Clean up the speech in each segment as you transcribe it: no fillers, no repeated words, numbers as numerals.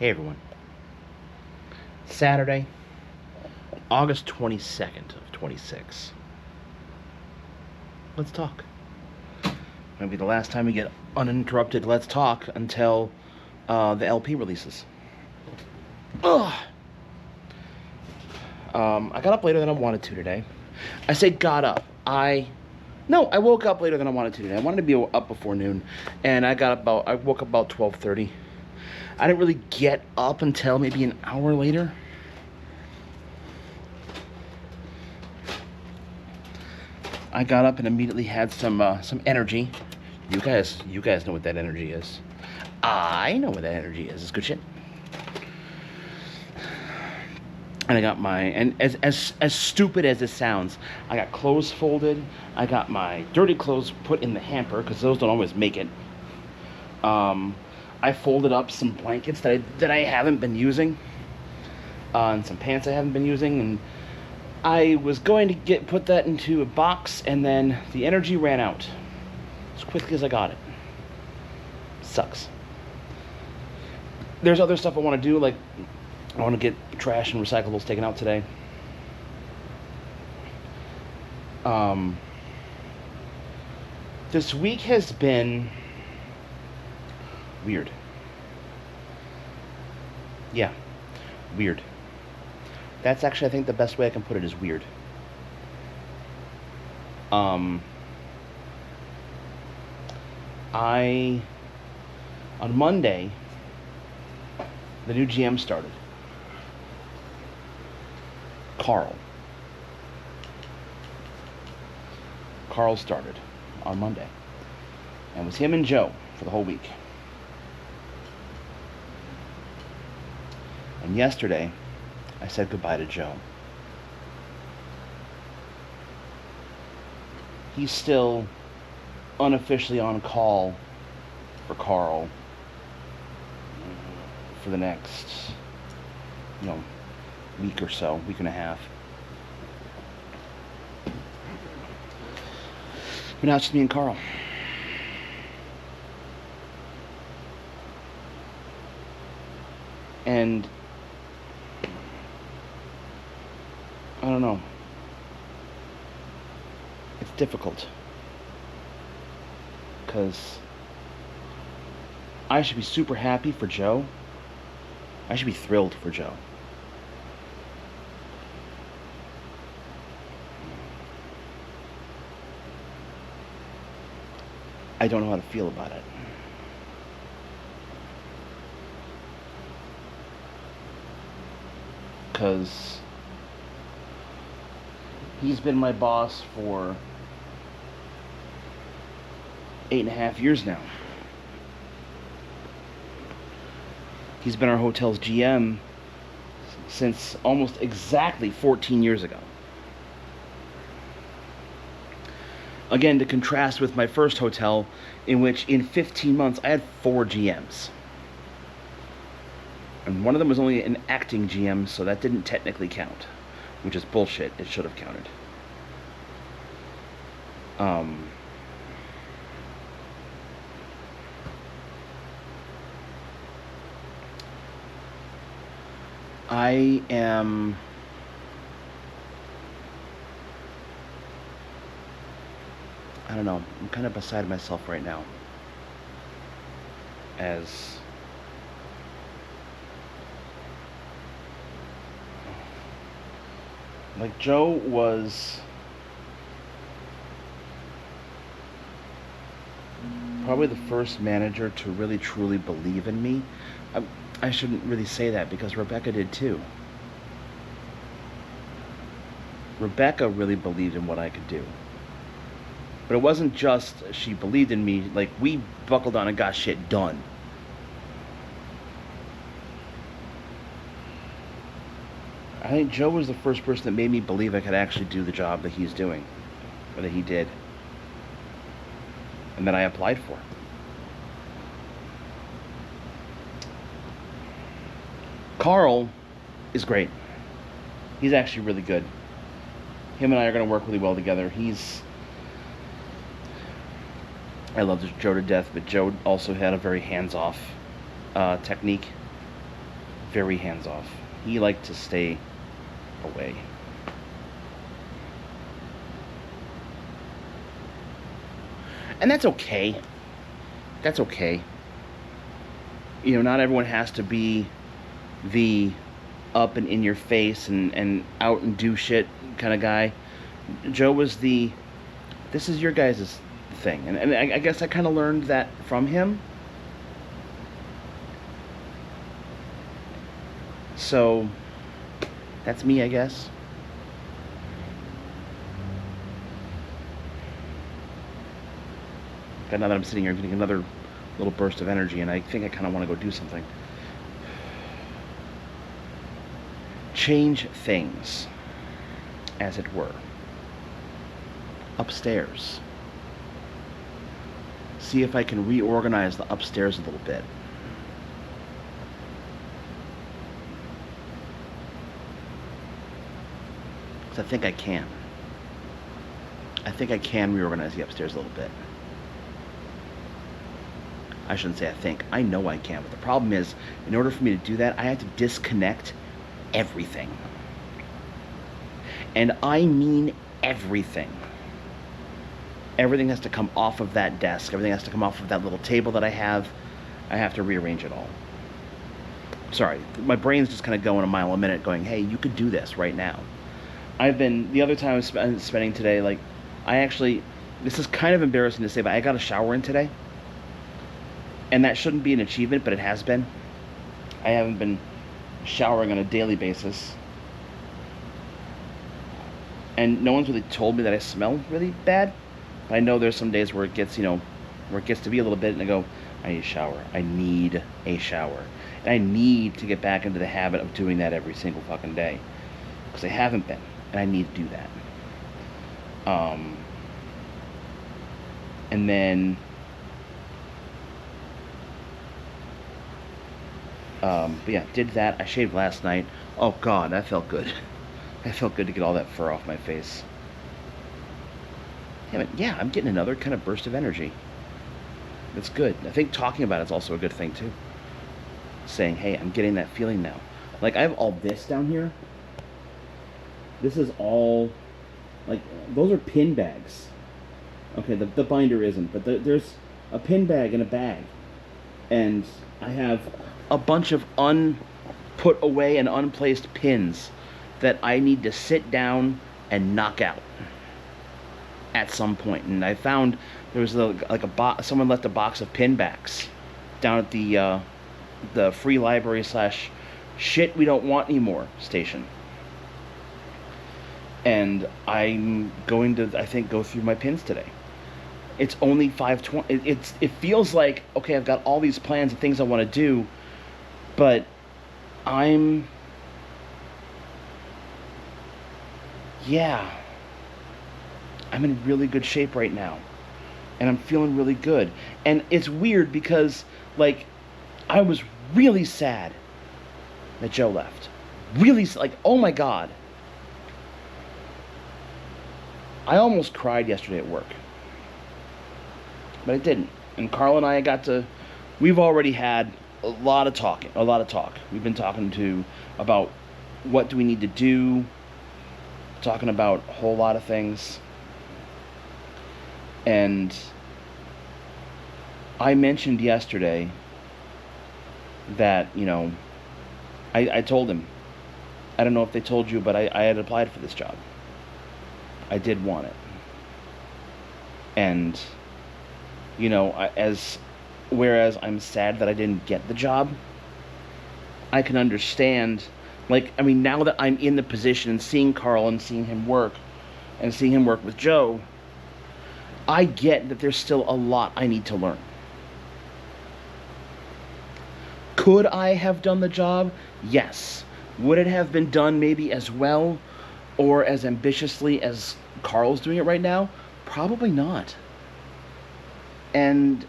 Hey everyone. Saturday, August 22nd of 26. Let's talk. It'll be the last time we get uninterrupted Let's Talk until the LP releases. Ugh. I got up later than I wanted to today. I say got up. I woke up later than I wanted to today. I wanted to be up before noon, and I woke up about 12:30. I didn't really get up until maybe an hour later. I got up and immediately had some energy. You guys know what that energy is. I know what that energy is. It's good shit. And I got as stupid as it sounds, I got clothes folded. I got my dirty clothes put in the hamper because those don't always make it. I folded up some blankets that I haven't been using, and some pants I haven't been using, and I was going to put that into a box, and then the energy ran out as quickly as I got it. Sucks. There's other stuff I want to do, like I want to get trash and recyclables taken out today. This week has been weird. Yeah, weird. That's actually, I think, the best way I can put it is weird. On Monday, the new GM started. Carl started on Monday. And it was him and Joe for the whole week. And yesterday, I said goodbye to Joe. He's still unofficially on call for Carl for the next, week or so, week and a half. But now it's just me and Carl. And I don't know. It's difficult. Because I should be super happy for Joe. I should be thrilled for Joe. I don't know how to feel about it. Because he's been my boss for 8.5 years now. He's been our hotel's GM since almost exactly 14 years ago. Again, to contrast with my first hotel, in which in 15 months I had 4 GMs. And one of them was only an acting GM, so that didn't technically count. Which is bullshit. It should have counted. I don't know. I'm kind of beside myself right now. Like, Joe was probably the first manager to really truly believe in me. I shouldn't really say that because Rebecca did too. Rebecca really believed in what I could do. But it wasn't just she believed in me, like, we buckled on and got shit done. I think Joe was the first person that made me believe I could actually do the job that he's doing, or that he did, and that I applied for. Carl is great. He's actually really good. Him and I are going to work really well together. I love Joe to death, but Joe also had a very hands-off technique. very hands-off. He liked to stay away. And that's okay. That's okay. You know, not everyone has to be the up and in your face and out and do shit kind of guy. Joe was the, this is your guys' thing. And I guess I kind of learned that from him. So, that's me, I guess. But now that I'm sitting here, I'm getting another little burst of energy, and I think I kind of want to go do something. Change things, as it were. Upstairs. See if I can reorganize the upstairs a little bit. Because I think I can. I think I can reorganize the upstairs a little bit. I shouldn't say I think. I know I can. But the problem is, in order for me to do that, I have to disconnect everything. And I mean everything. Everything has to come off of that desk. Everything has to come off of that little table that I have. I have to rearrange it all. Sorry, my brain's just kind of going a mile a minute going, hey, you could do this right now. The other time I was spending today, like, this is kind of embarrassing to say, but I got a shower in today. And that shouldn't be an achievement, but it has been. I haven't been showering on a daily basis. And no one's really told me that I smell really bad. But I know there's some days where it gets, where it gets to be a little bit, and I go, I need a shower. I need a shower. And I need to get back into the habit of doing that every single fucking day. Because I haven't been. And I need to do that. And then... but yeah, did that. I shaved last night. Oh god, that felt good. That felt good to get all that fur off my face. Yeah, I'm getting another kind of burst of energy. That's good. I think talking about it's also a good thing too. Saying, hey, I'm getting that feeling now. Like, I have all this down here. This is all, like, those are pin bags. Okay, the binder isn't, but there's a pin bag in a bag. And I have a bunch of unput away and unplaced pins that I need to sit down and knock out at some point. And I found there was someone left a box of pin backs down at the free library / shit we don't want anymore station. And I'm going to, I think, go through my pins today. It's only 5:20. It feels like, okay, I've got all these plans and things I want to do, but I'm in really good shape right now. And I'm feeling really good. And it's weird because, like, I was really sad that Joe left. Really, like, oh my god. I almost cried yesterday at work. But I didn't. And Carl and I we've already had a lot of talk. We've been talking about what do we need to do, talking about a whole lot of things. And I mentioned yesterday that, I told him, I don't know if they told you, but I had applied for this job. I did want it. And, whereas I'm sad that I didn't get the job, I can understand, now that I'm in the position and seeing Carl and seeing him work, and seeing him work with Joe, I get that there's still a lot I need to learn. Could I have done the job? Yes. Would it have been done maybe as well or as ambitiously as Carl's doing it right now? Probably not. And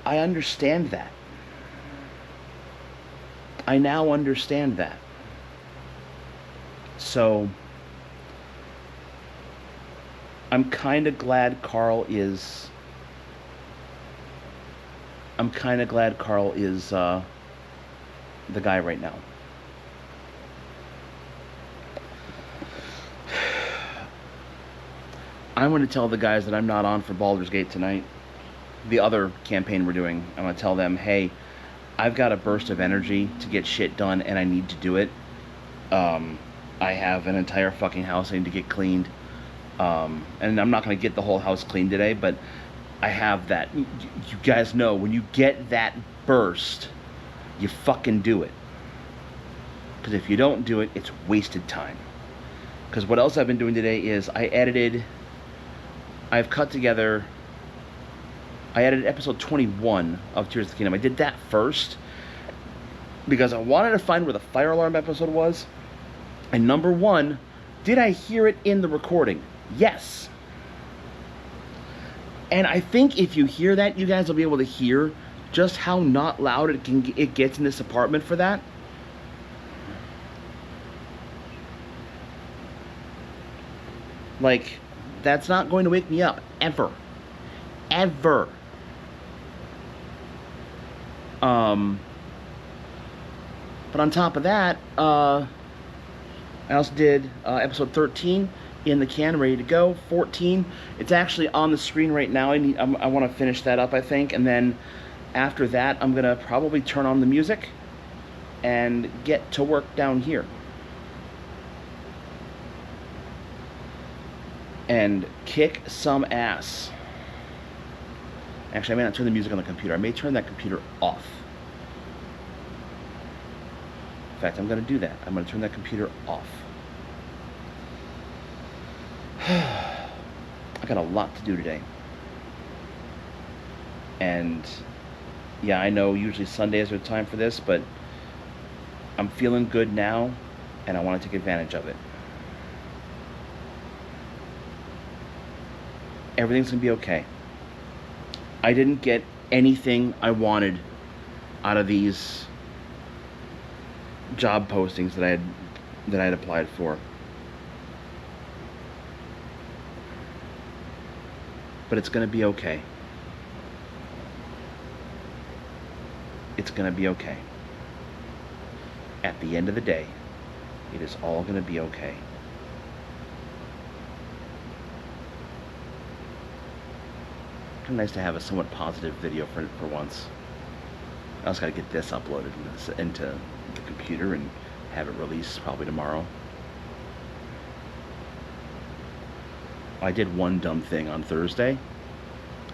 I understand that. I now understand that. So I'm kind of glad Carl is the guy right now. I'm going to tell the guys that I'm not on for Baldur's Gate tonight. The other campaign we're doing, I'm going to tell them, hey, I've got a burst of energy to get shit done, and I need to do it. I have an entire fucking house I need to get cleaned. And I'm not going to get the whole house cleaned today, but I have that. You guys know, when you get that burst, you fucking do it. Because if you don't do it, it's wasted time. Because what else I've been doing today is I edited episode 21 of Tears of the Kingdom. I did that first because I wanted to find where the fire alarm episode was. And number one, did I hear it in the recording? Yes. And I think if you hear that, you guys will be able to hear just how not loud it gets in this apartment for that. Like, that's not going to wake me up, ever. Ever. But on top of that, I also did episode 13 in the can, ready to go. 14, it's actually on the screen right now. I want to finish that up, I think, and then after that, I'm gonna probably turn on the music and get to work down here. And kick some ass. Actually, I may not turn the music on the computer. I may turn that computer off. In fact, I'm going to do that. I'm going to turn that computer off. I got a lot to do today. And yeah, I know usually Sundays are the time for this, but I'm feeling good now, and I want to take advantage of it. Everything's gonna be okay. I didn't get anything I wanted out of these job postings that I had applied for. But it's gonna be okay. It's gonna be okay. At the end of the day, it is all gonna be okay. Nice to have a somewhat positive video for once. I also got to get this uploaded into the computer and have it released probably tomorrow. I did one dumb thing on Thursday.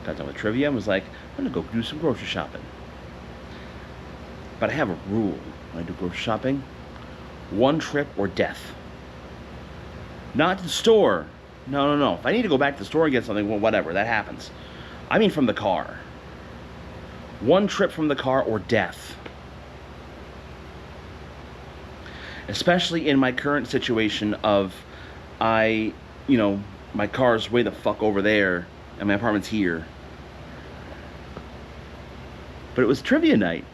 Got done with trivia and was like, I'm gonna go do some grocery shopping. But I have a rule when I do grocery shopping: one trip or death. Not to the store. No. If I need to go back to the store and get something, well, whatever, that happens. I mean from the car. One trip from the car or death. Especially in my current situation of my car's way the fuck over there and my apartment's here. But it was trivia night.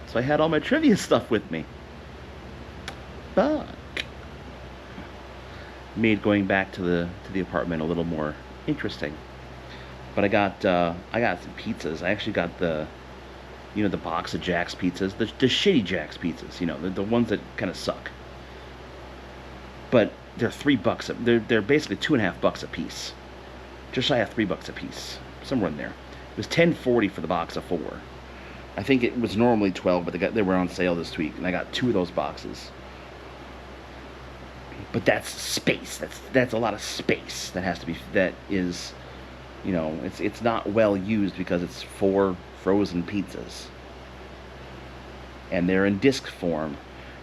So I had all my trivia stuff with me. Fuck. Made going back to the apartment a little more interesting. But I got some pizzas. I actually got the box of Jack's pizzas, the shitty Jack's pizzas, the ones that kind of suck. But they're $3. They're basically $2.50 a piece, just shy of $3 a piece, somewhere in there. It was $10.40 for the box of 4. I think it was normally 12, but they were on sale this week, and I got 2 of those boxes. But that's space. That's a lot of space that is. It's not well used because it's 4 frozen pizzas. And they're in disc form.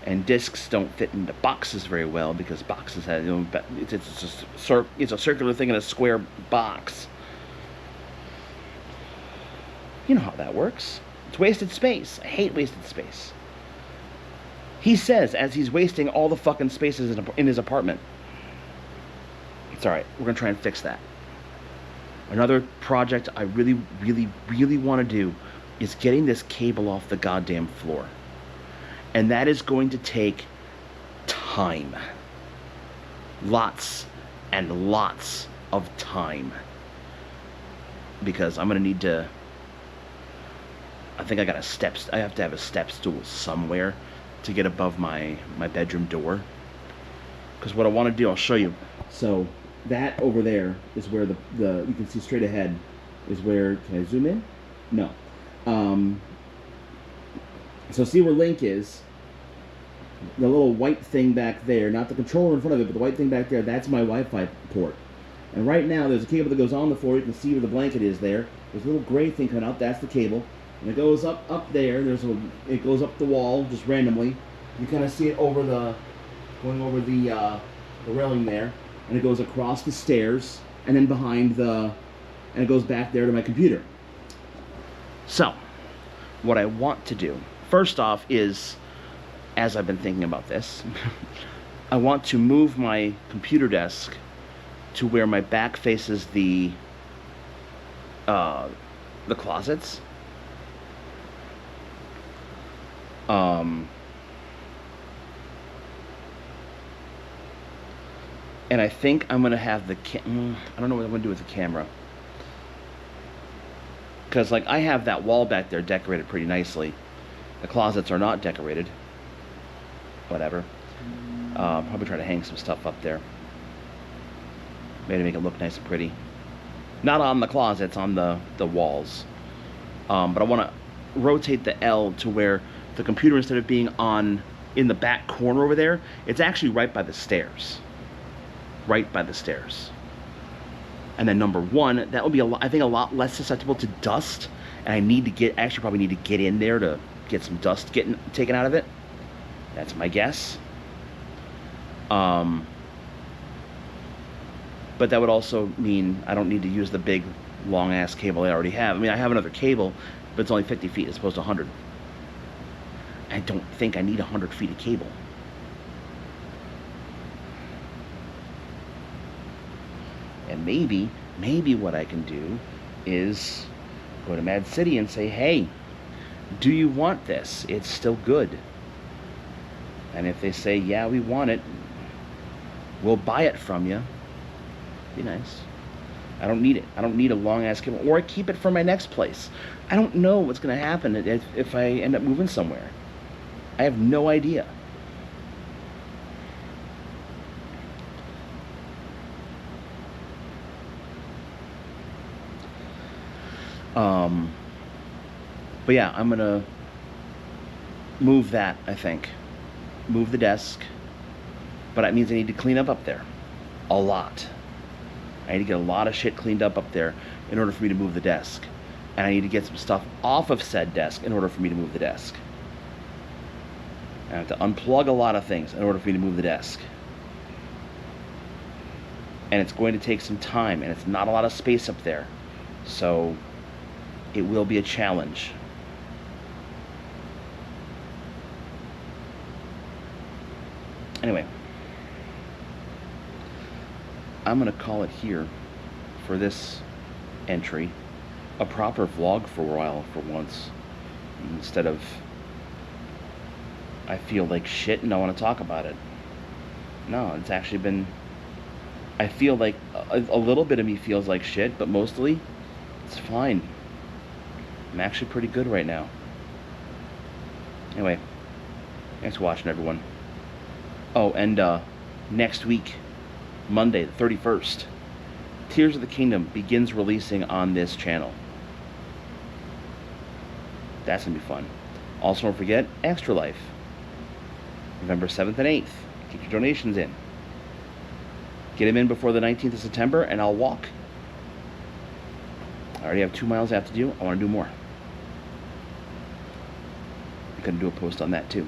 And discs don't fit into boxes very well because boxes have, it's a circular thing in a square box. You know how that works. It's wasted space. I hate wasted space. He says as he's wasting all the fucking spaces in his apartment. It's alright. We're going to try and fix that. Another project I really, really, really want to do is getting this cable off the goddamn floor. And that is going to take time. Lots and lots of time. Because I'm going to need to... I think I have to have a step stool somewhere to get above my bedroom door. Because what I want to do, I'll show you. So, that over there is where the you can see straight ahead is where, can I zoom in? No. Um, so see where link is, the little white thing back there, not the controller in front of it, but the white thing back there, that's my Wi-Fi port. And right now there's a cable that goes on the floor. You can see where the blanket is there. There's a little gray thing coming out, that's the cable. And it goes up there, it goes up the wall just randomly. You kind of see it over going over the railing there, and it goes across the stairs, and then and it goes back there to my computer. So, what I want to do, first off, is, as I've been thinking about this, I want to move my computer desk to where my back faces the closets. And I think I'm gonna have I don't know what I'm gonna do with the camera, because like I have that wall back there decorated pretty nicely. The closets are not decorated. Whatever. Probably try to hang some stuff up there. Maybe make it look nice and pretty. Not on the closets, on the walls. But I want to rotate the L to where the computer, instead of being in the back corner over there, it's actually right by the stairs. Right by the stairs. And then number one, that would be I think a lot less susceptible to dust. And I actually probably need to get in there to get some dust taken out of it. That's my guess. But that would also mean I don't need to use the big long ass cable I already have. I mean, I have another cable, but it's only 50 feet as opposed to 100. I don't think I need 100 feet of cable. And maybe what I can do is go to Mad City and say, hey, do you want this? It's still good. And if they say, yeah, we want it, we'll buy it from you. Be nice. I don't need it. I don't need a long ass cable. Or I keep it for my next place. I don't know what's going to happen if I end up moving somewhere. I have no idea. But yeah, I'm gonna move that, I think. Move the desk. But that means I need to clean up there. A lot. I need to get a lot of shit cleaned up there in order for me to move the desk. And I need to get some stuff off of said desk in order for me to move the desk. I have to unplug a lot of things in order for me to move the desk. And it's going to take some time, and it's not a lot of space up there. So it will be a challenge. Anyway, I'm going to call it here for this entry. A proper vlog for a while, for once. Instead of, I feel like shit and I want to talk about it. No, it's actually been, I feel like a little bit of me feels like shit, but mostly it's fine. I'm actually pretty good right now. Anyway, thanks for watching, everyone. Oh, and next week, Monday the 31st, Tears of the Kingdom begins releasing on this channel. That's gonna be fun. Also, don't forget Extra Life, November 7th and 8th. Get your donations in. Get them in before the 19th of September, and I'll walk. I already have 2 miles I have to do. I want to do more. I'm gonna do a post on that too.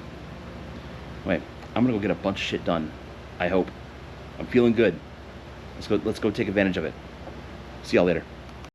Wait, I'm gonna go get a bunch of shit done. I hope. I'm feeling good. Let's go take advantage of it. See y'all later.